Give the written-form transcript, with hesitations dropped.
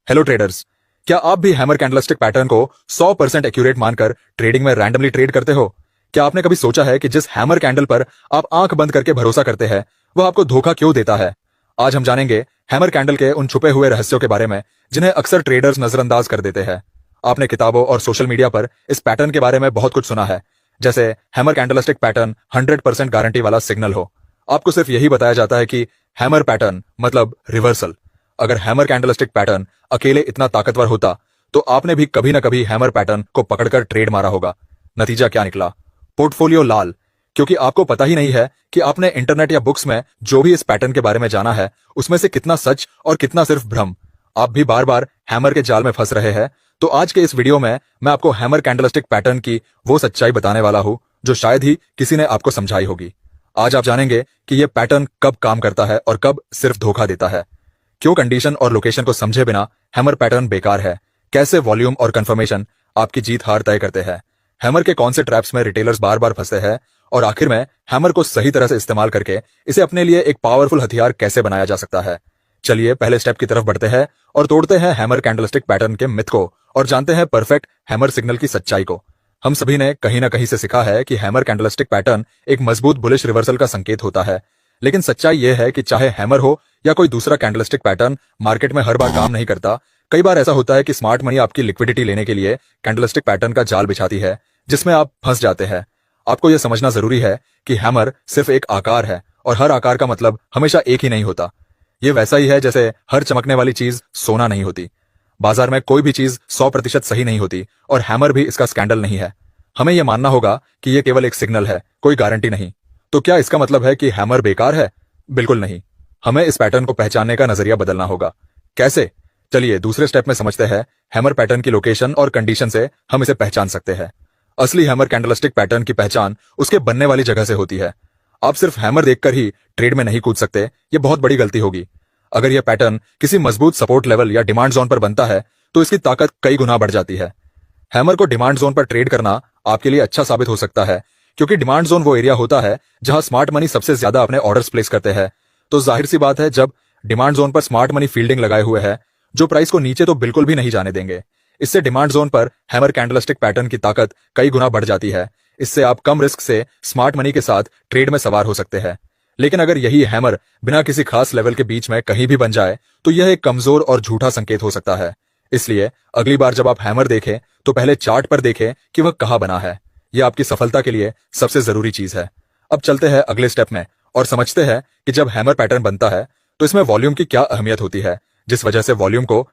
Hello traders, क्या आप भी हैमर कैंडलस्टिक पैटर्न को 100% एक्यूरेट मानकर ट्रेडिंग में रैंडमली ट्रेड करते हो? क्या आपने कभी सोचा है कि जिस हैमर कैंडल पर आप आंख बंद करके भरोसा करते हैं वह आपको धोखा क्यों देता है? आज हम जानेंगे हैमर कैंडल के उन छुपे हुए रहस्यों के बारे में जिन्हें अक्सर ट्रेडर्स नजरअंदाज कर देते हैं। आपने किताबों और सोशल मीडिया पर इस पैटर्न के बारे में बहुत कुछ सुना है, जैसे हैमर कैंडलस्टिक पैटर्न 100% गारंटी वाला सिग्नल हो। आपको सिर्फ यही बताया जाता है कि हैमर पैटर्न मतलब रिवर्सल। अगर हैमर कैंडलस्टिक पैटर्न अकेले इतना ताकतवर होता तो आपने भी कभी ना कभी हैमर पैटर्न को पकड़कर ट्रेड मारा होगा। नतीजा क्या निकला? पोर्टफोलियो लाल, क्योंकि आपको पता ही नहीं है कि आपने इंटरनेट या बुक्स में जो भी इस पैटर्न के बारे में जाना है उसमें से कितना सच और कितना सिर्फ भ्रम। आप भी बार बार हैमर के जाल में फंस रहे हैं। तो आज के इस वीडियो में मैं आपको हैमर कैंडलस्टिक पैटर्न की वो सच्चाई बताने वाला हूं जो शायद ही किसी ने आपको समझाई होगी। आज आप जानेंगे कि यह पैटर्न कब काम करता है और कब सिर्फ धोखा देता है, क्यों कंडीशन और लोकेशन को समझे बिना हैमर पैटर्न बेकार है, कैसे वॉल्यूम और कंफर्मेशन आपकी जीत हार तय करते हैं, हैमर के कौन से ट्रैप्स में रिटेलर्स बार बार फंसते हैं और आखिर में हैमर को सही तरह से इस्तेमाल करके इसे अपने लिए एक पावरफुल हथियार कैसे बनाया जा सकता है। चलिए पहले स्टेप की तरफ बढ़ते हैं और तोड़ते हैं हैमर कैंडलस्टिक पैटर्न के मिथ को और जानते हैं परफेक्ट हैमर सिग्नल की सच्चाई को। हम सभी ने कहीं ना कहीं से सीखा है कि हैमर कैंडलस्टिक पैटर्न एक मजबूत बुलिश रिवर्सल का संकेत होता है, लेकिन सच्चाई यह है कि चाहे हैमर हो या कोई दूसरा कैंडलस्टिक पैटर्न मार्केट में हर बार काम नहीं करता। कई बार ऐसा होता है कि स्मार्ट मनी आपकी लिक्विडिटी लेने के लिए कैंडलस्टिक पैटर्न का जाल बिछाती है जिसमें आप फंस जाते हैं। आपको यह समझना जरूरी है कि हैमर सिर्फ एक आकार है और हर आकार का मतलब हमेशा एक ही नहीं होता। यह वैसा ही है जैसे हर चमकने वाली चीज सोना नहीं होती। बाजार में कोई भी चीज 100% सही नहीं होती और हैमर भी इसका स्कैंडल नहीं है। हमें यह मानना होगा कि यह केवल एक सिग्नल है, कोई गारंटी नहीं। तो क्या इसका मतलब है कि हैमर बेकार है? बिल्कुल नहीं। हमें इस पैटर्न को पहचानने का नजरिया बदलना होगा। कैसे? चलिए दूसरे स्टेप में समझते हैं हैमर पैटर्न की लोकेशन और कंडीशन से हम इसे पहचान सकते हैं। असली हैमर कैंडलस्टिक पैटर्न की पहचान उसके बनने वाली जगह से होती है। आप सिर्फ हैमर देखकर ही ट्रेड में नहीं कूद सकते, यह बहुत बड़ी गलती होगी। अगर यह पैटर्न किसी मजबूत सपोर्ट लेवल या डिमांड जोन पर बनता है तो इसकी ताकत कई गुना बढ़ जाती है। हैमर को डिमांड जोन पर ट्रेड करना आपके लिए अच्छा साबित हो सकता है, क्योंकि डिमांड जोन वो एरिया होता है जहां स्मार्ट मनी सबसे ज्यादा अपने ऑर्डर्स प्लेस करते हैं। तो जाहिर सी बात है, जब डिमांड जोन पर स्मार्ट मनी फील्डिंग लगाए हुए है जो प्राइस को नीचे तो बिल्कुल भी नहीं जाने देंगे। इससे डिमांड जोन पर हैमर कैंडलस्टिक पैटर्न की ताकत कई गुना बढ़ जाती है। इससे आप कम रिस्क से स्मार्ट मनी के साथ ट्रेड में सवार हो सकते हैं। लेकिन अगर यही हैमर बिना किसी खास लेवल के बीच में कहीं भी बन जाए तो यह एक कमजोर और झूठा संकेत हो सकता है। इसलिए अगली बार जब आप हैमर देखें तो पहले चार्ट पर देखें कि वह कहां बना है। यह आपकी सफलता के लिए सबसे जरूरी चीज है। अब चलते हैं अगले स्टेप में और समझते हैं कि जब हैमर पैटर्न बनता है तो इसमें वॉल्यूम की क्या अहमियत होती है, जिस वजह से वॉल्यूम को